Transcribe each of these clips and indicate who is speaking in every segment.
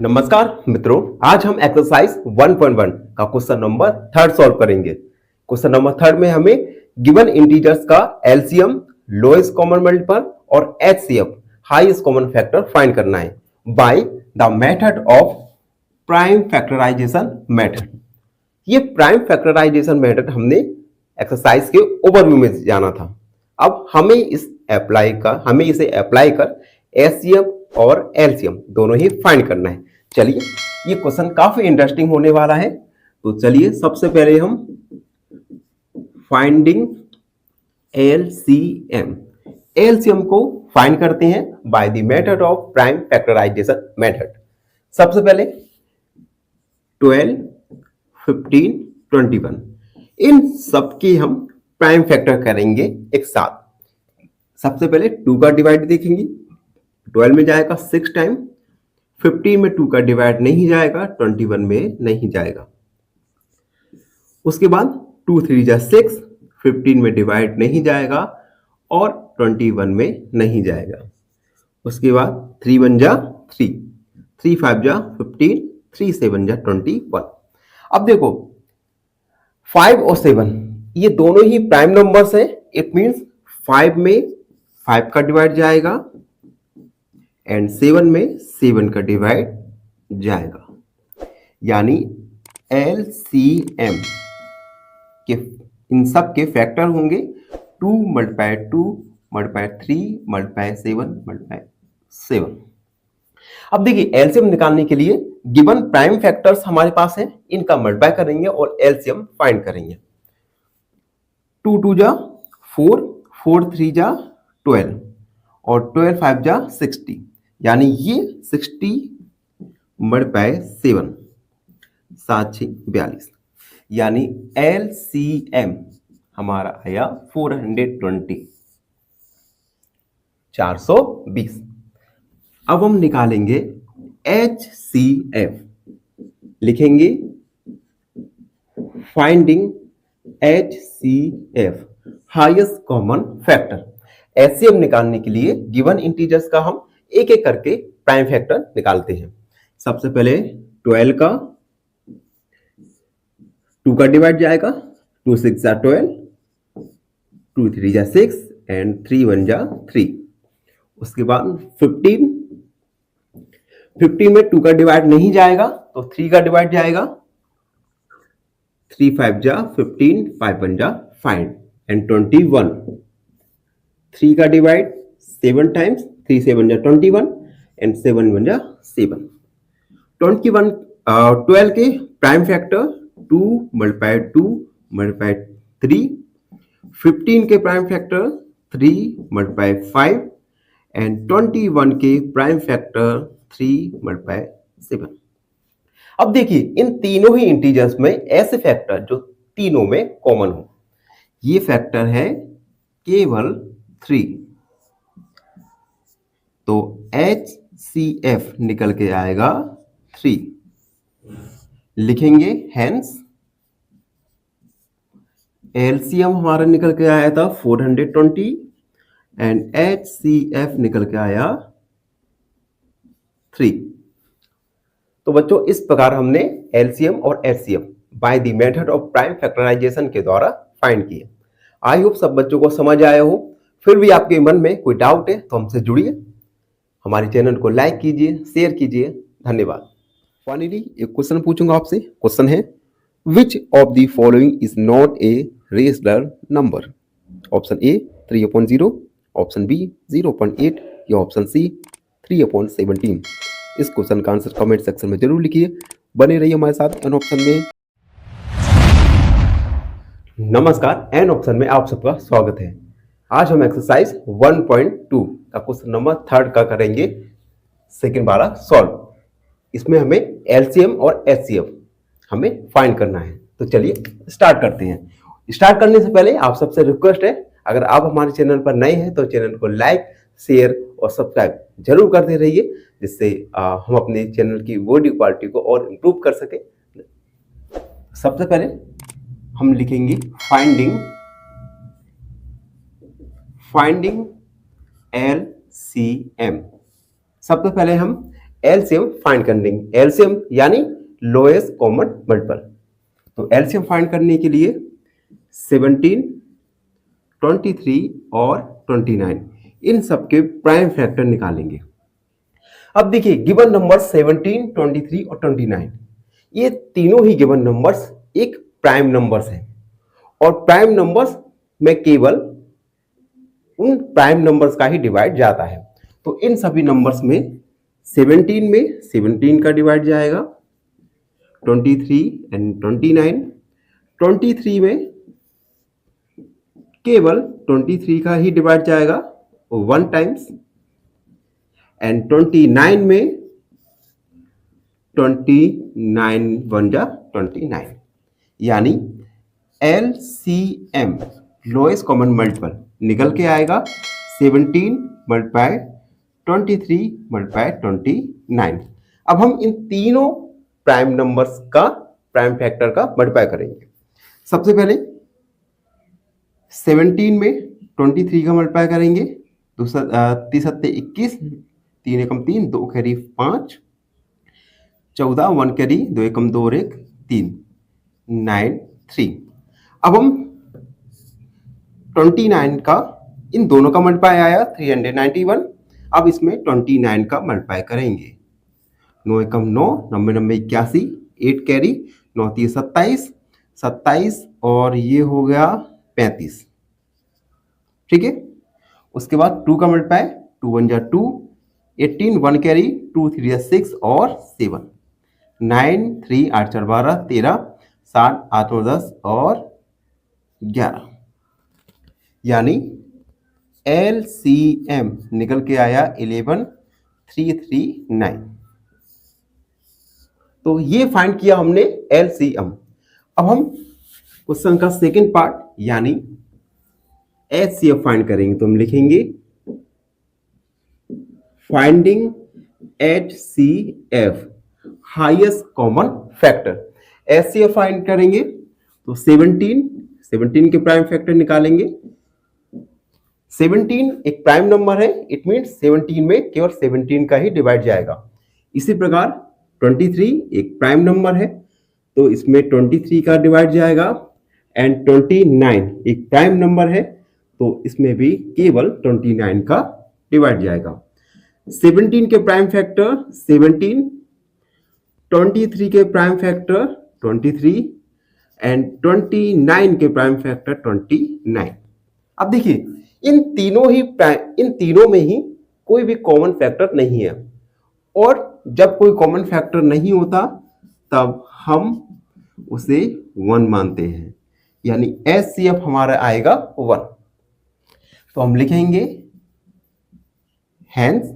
Speaker 1: नमस्कार मित्रों, आज हम एक्सरसाइज 1.1 का क्वेश्चन नंबर थर्ड सॉल्व करेंगे। क्वेश्चन नंबर थर्ड में हमें गिवन इंटीजर्स का एलसीएम, लोएस्ट कॉमन मल्टीपल और HCF, highest common factor find करना है by the method of prime factorization method. ये प्राइम फैक्टराइजेशन मेथड हमने एक्सरसाइज के ओवरव्यू में जाना था। अब हमें इसे अप्लाई कर एचसीएफ और एलसीएम दोनों ही फाइंड करना है। चलिए, ये क्वेश्चन काफी इंटरेस्टिंग होने वाला है। तो चलिए, सबसे पहले हम फाइंडिंग एलसीएम को फाइंड करते हैं by the method of prime factorization method. सबसे पहले 12, 15, 21 इन सबकी हम प्राइम फैक्टर करेंगे एक साथ। सबसे पहले 2 का डिवाइड देखेंगे। 12 में जाएगा 6 टाइम, 15 में 2 का डिवाइड नहीं जाएगा, 21 में नहीं जाएगा। उसके बाद 2 3 जा 6, 15 में डिवाइड नहीं जाएगा और 21 में नहीं जाएगा। उसके बाद 3 1 जा 3, 3 5 जा 15, 3 7 जा 21। अब देखो 5 और 7 ये दोनों ही प्राइम नंबर्स हैं। इट मींस 5 में 5 का डिवाइड जाएगा एंड 7 में 7 का डिवाइड जाएगा। यानी एलसीएम के इन सब के फैक्टर होंगे 2 मल्टीप्लाई 2 मल्टीप्लाई 3 मल्टीप्लाई 7 मल्टीप्लाई 7। अब देखिए, एलसीएम निकालने के लिए गिवन प्राइम फैक्टर्स हमारे पास हैं, इनका मल्टीप्लाई करेंगे और एलसीएम फाइंड करेंगे। 2 2 जा 4, 4 3 जा 12 और 12 5 जा 60। यानी ये 60 मल्टीप्लाई 7, 7 6 42। यानी एलसीएम हमारा आया 420, 420। अब हम निकालेंगे एचसीएफ। लिखेंगे finding HCF, highest common factor. HCF निकालने के लिए गिवन इंटीजर्स का हम एक एक करके प्राइम फैक्टर निकालते हैं। सबसे पहले 12 का 2 का डिवाइड जाएगा, 2 6 जा 12, 2 3 जा 6 एंड 3 1 जा 3। उसके बाद 15 में 2 का डिवाइड नहीं जाएगा तो 3 का डिवाइड जाएगा, 3 5 जा 15, 5 1 जा 5 एंड 21। 3 का डिवाइड 7 टाइम्स, 3 7 जा 21 एंड 7 1 जा 7। 12 के प्राइम फैक्टर 2 मल्टीप्लाई 2 मल्टीप्लाई 3। 15 के प्राइम फैक्टर 3 मल्टीप्लाई 5 एंड 21 के प्राइम फैक्टर 3 मल्टीप्लाई 7। अब देखिए, इन तीनों ही इंटीजर्स में ऐसे फैक्टर जो तीनों में कॉमन हो, ये फैक्टर है केवल 3। तो HCF निकल के आएगा 3। लिखेंगे हेंस LCM हमारा निकल के आया था 420 एंड HCF निकल के आया 3। तो बच्चों, इस प्रकार हमने LCM और HCF by the method of prime factorization के द्वारा फाइंड किए। आई होप सब बच्चों को समझ आया हो। फिर भी आपके मन में कोई डाउट है तो हमसे जुड़िए, हमारे चैनल को लाइक कीजिए, शेयर कीजिए। धन्यवाद। फाइनली एक क्वेश्चन पूछूंगा आपसे। क्वेश्चन है, which of the following is not a rational number? Option A 3/0, option B 0.8 या ऑप्शन सी 3/17। इस क्वेश्चन का आंसर कमेंट सेक्शन में जरूर लिखिए। बने रहिए हमारे साथ एन ऑप्शन में। नमस्कार, एन ऑप्शन में आप सबका स्वागत है। आज हम एक्सरसाइज 1.2 का क्वेश्चन नंबर थर्ड का करेंगे सेकंड वाला सॉल्व। इसमें हमें एलसीएम और एचसीएफ हमें फाइंड करना है। तो चलिए स्टार्ट करते हैं। स्टार्ट करने से पहले आप सबसे रिक्वेस्ट है, अगर आप हमारे चैनल पर नए हैं तो चैनल को लाइक, शेयर और सब्सक्राइब जरूर करते रहिए, जिससे हम अपने चैनल की वीडियो क्वालिटी को और इम्प्रूव कर सके। सबसे पहले हम लिखेंगे फाइंडिंग LCM। सबसे पहले हम एलसीएम फाइंड करने, एलसीएम यानी लोएस्ट कॉमन मल्टीपल। तो एलसीएम फाइंड करने के लिए 17, 23 और 29 इन सबके प्राइम फैक्टर निकालेंगे। अब देखिए गिवन नंबर 17, 23 और 29 ये तीनों ही गिवन नंबर्स एक प्राइम नंबर्स हैं और प्राइम नंबर्स में केवल उन प्राइम नंबर्स का ही डिवाइड जाता है। तो इन सभी नंबर्स में 17 में 17 का डिवाइड जाएगा, 23 एंड 29, 23 में केवल 23 का ही डिवाइड जाएगा 1 टाइम्स एंड 29 में 29 1 जा 29, यानी LCM लोएस्ट कॉमन मल्टीपल निकल के आएगा 17 मल्टीप्लाई 23 मल्टीप्लाई 29। अब हम इन तीनों प्राइम नंबर्स का प्राइम फैक्टर का मल्टीप्लाई करेंगे। सबसे पहले 17 में 23 का मल्टीप्लाई करेंगे, दूसरा 3 सत्ते 21, 3 एकम 3, 2 कैरी 5, 14, 1 कैरी 2 एकम 2 और 1 3, 9 3। अब हम 29 का इन दोनों का मल्टीप्लाई आया 391। अब इसमें 29 का मल्टीप्लाई करेंगे, 9 एकम 9, 90 90 81, 8 कैरी 9 3 27, 27 और ये हो गया 35। ठीक है, उसके बाद 2 का मल्टीप्लाई, 2 1 जा 2, 18, 1 कैरी 2 3 जा 6 और 7, 9 3 8 4 12 13, 7 8 और 10 और 11, यानी LCM निकल के आया 11339। तो ये फाइंड किया हमने LCM। अब हम क्वेश्चन का सेकंड पार्ट यानी HCF फाइंड करेंगे। तो हम लिखेंगे finding HCF highest common factor. HCF find करेंगे तो 17 के प्राइम फैक्टर निकालेंगे। 17 एक प्राइम नंबर है, इट मीन्स 17 में केवल 17 का ही डिवाइड जाएगा। इसी प्रकार 23 एक प्राइम नंबर है तो इसमें 23 का डिवाइड जाएगा एंड 29 एक प्राइम नंबर है तो इसमें भी केवल 29 का डिवाइड जाएगा। 17 के प्राइम फैक्टर 17, 23 के प्राइम फैक्टर 23 एंड 29 के प्राइम फैक्टर 29। अब देखिए इन तीनों में ही कोई भी कॉमन फैक्टर नहीं है और जब कोई कॉमन फैक्टर नहीं होता तब हम उसे 1 मानते हैं, यानी HCF हमारा आएगा 1। तो हम लिखेंगे हेंस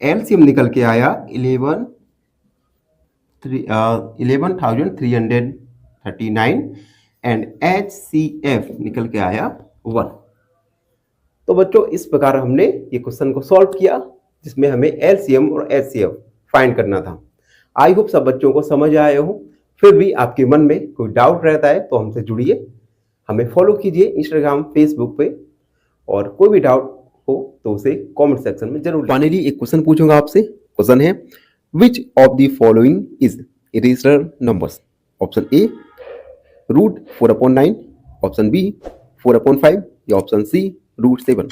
Speaker 1: LCM निकल के आया 11,339 एंड HCF निकल के आया 1। तो बच्चों इस प्रकार हमने ये क्वेश्चन को सॉल्व किया जिसमें हमें LCM और HCF फाइंड करना था। आई होप सब बच्चों को समझ आए हो। फिर भी आपके मन में कोई डाउट रहता है तो हमसे जुड़िए, हमें फॉलो कीजिए इंस्टाग्राम फेसबुक पे, और कोई भी डाउट हो तो उसे कमेंट सेक्शन में जरूर। फाइनली एक क्वेश्चन पूछूंगा आपसे। क्वेश्चन है which of the following is irrational numbers. Option A √4/9, option B 4/5 या ऑप्शन सी √7।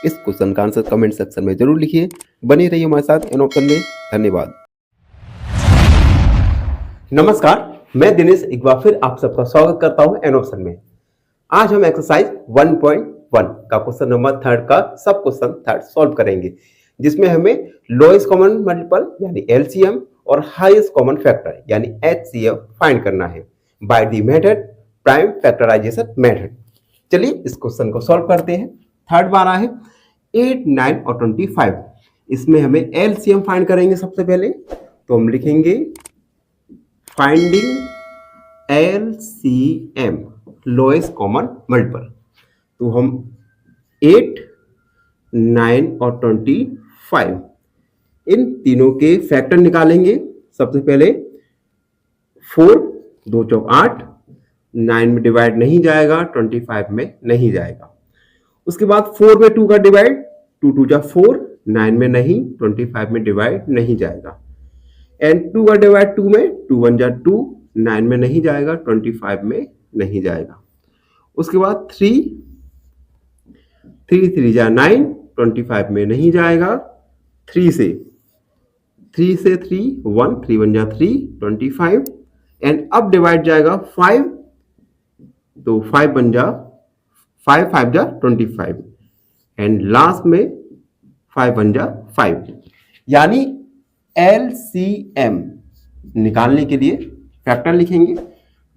Speaker 1: इस क्वेश्चन का आंसर कमेंट सेक्शन में जरूर लिखिए। बने रहिए हमारे साथ एन ऑप्शन में। धन्यवाद। नमस्कार, मैं दिनेश एक बार फिर आप सबका स्वागत करता हूं एन ऑप्शन में। आज हम एक्सरसाइज 1.1 का क्वेश्चन नंबर 3 का सब क्वेश्चन 3 सॉल्व करेंगे, जिसमें हमें लोएस्ट कॉमन मल्टीपल यानी LCM और हाईएस्ट कॉमन फैक्टर यानी HCF फाइंड करना है by the method prime factorization method. चलिए इस क्वेश्चन को सॉल्व करते हैं। 3rd बार है 8, 9 और 25। इसमें हमें LCM फाइंड करेंगे सबसे पहले। तो हम लिखेंगे finding LCM lowest common multiple. तो हम 8, 9 और 25 इन तीनों के फैक्टर निकालेंगे। सबसे पहले 4 2 चौक 8, 9 में डिवाइड नहीं जाएगा, 25 में नहीं जाएगा। उसके बाद 4 में 2 का डिवाइड, 2 2 जा 4, 9 में नहीं, 25 में डिवाइड नहीं जाएगा। एंड 2 का डिवाइड 2 में, 2 1 जा 2, 9 में नहीं जाएगा, 25 में नहीं जाएगा। उसके बाद 3 3 जा 9, 25 में नहीं जाएगा। 3 से 3 1, 3 1 जा 3, 25। एंड अब डिवाइड जाएगा 5, तो 5 1 जा 5 5 जा 25। एंड लास्ट में 5 1 जा 5। यानी LCM निकालने के लिए फैक्टर लिखेंगे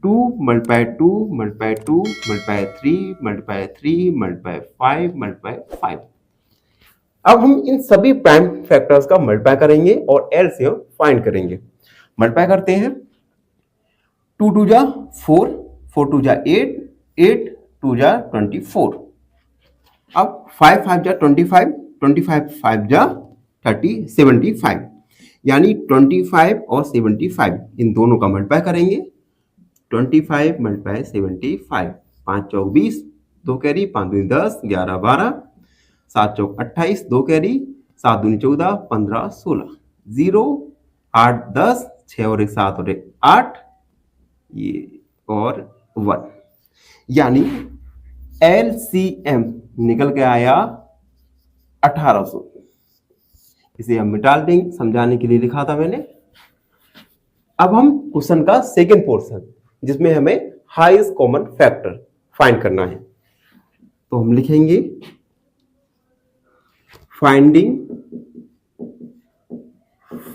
Speaker 1: 2 multiply 2 multiply 2 multiply 3 multiply 3 multiply 5 multiply 5। अब हम इन सभी प्राइम फैक्टर्स का मल्टीप्लाई करेंगे और एलसीएम फाइंड करेंगे। मल्टीप्लाई करते हैं 2 2 जा 4, 4 2 जा 8, 8 2 जा 24। अब 5 5 जा 25, 25 5 जा 30, 75। यानी 25 और 75 इन दोनों का मल्टीप्लाई करेंगे। 25 मल्टीप्लाई 75, 5 चौक 20, 2 कैरी, 5 दूनी 10, 11 12, 7 चौक 28, 2 कैरी, 7 दूनी 14, 15 16, 0 8 10, 6 और 1 7 और 1 8, ये और 1। यानी LCM निकल के आया 1800। इसे हम मिटा देंगे, समझाने के लिए लिखा था मैंने। अब हम क्वेश्चन का सेकंड पोर्शन जिसमें हमें हाईएस्ट कॉमन फैक्टर फाइंड करना है, तो हम लिखेंगे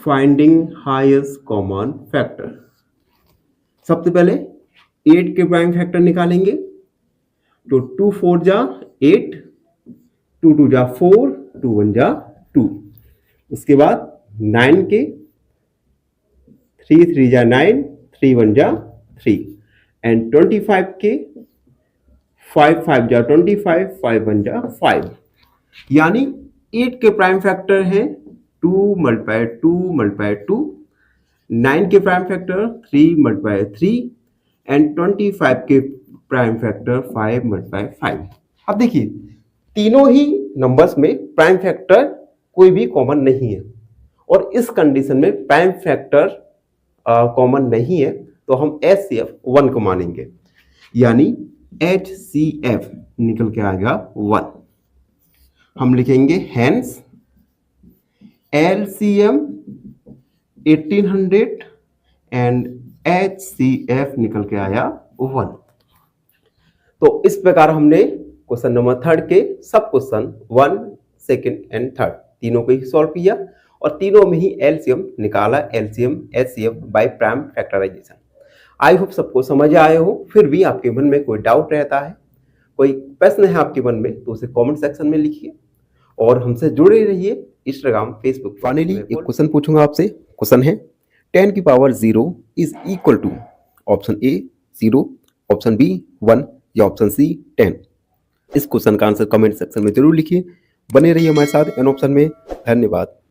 Speaker 1: फाइंडिंग हाईएस्ट कॉमन फैक्टर। सबसे पहले 8 के प्राइम फैक्टर निकालेंगे, तो 2 4 जा 8, 2 2 जा 4, 2 1 जा 2। उसके बाद 9 के 3 3 जा 9, 3 1 जा 3। एंड 25 के 5 5 जा 25, 5 1 जा 5। यानी 8 के प्राइम फैक्टर हैं 2 मल्टीप्लाई 2 मल्टीप्लाई 2, 9 के प्राइम फैक्टर 3 मल्टीप्लाई 3, एंड 25 के प्राइम फैक्टर 5 मल्टीप्लाई 5। अब देखिए तीनों ही नंबर्स में प्राइम फैक्टर कोई भी कॉमन नहीं है, और इस कंडीशन में प्राइम फैक्टर कॉमन नहीं है, तो हम HCF 1 को मानेंगे। यानी HCF निकल के आएगा 1। हम लिखेंगे हेंस LCM 1800 एंड HCF निकल के आया 1। तो इस प्रकार हमने क्वेश्चन नंबर 3 के सब क्वेश्चन 1, 2 एंड 3 तीनों को ही सॉल्व किया, और तीनों में ही LCM निकाला, LCM HCF by prime factorization. I hope सबको समझ आए हो। फिर भी आपके मन में कोई डाउट रहता है, कोई प्रश्न है आपके मन में, तो उसे कमेंट सेक्शन में लिखिए और हमसे जुड़े रहिए इंस्टाग्राम, फेसबुक। फाइनली एक क्वेश्चन पूछूंगा आपसे। क्वेश्चन है 10 की power 0 is equal to option A 0, option B 1 या ऑप्शन सी 10। इस क्वेश्चन का आंसर कमेंट सेक्शन में जरूर लिखिए। बने रहिए हमारे साथ एन ऑप्शन में। धन्यवाद।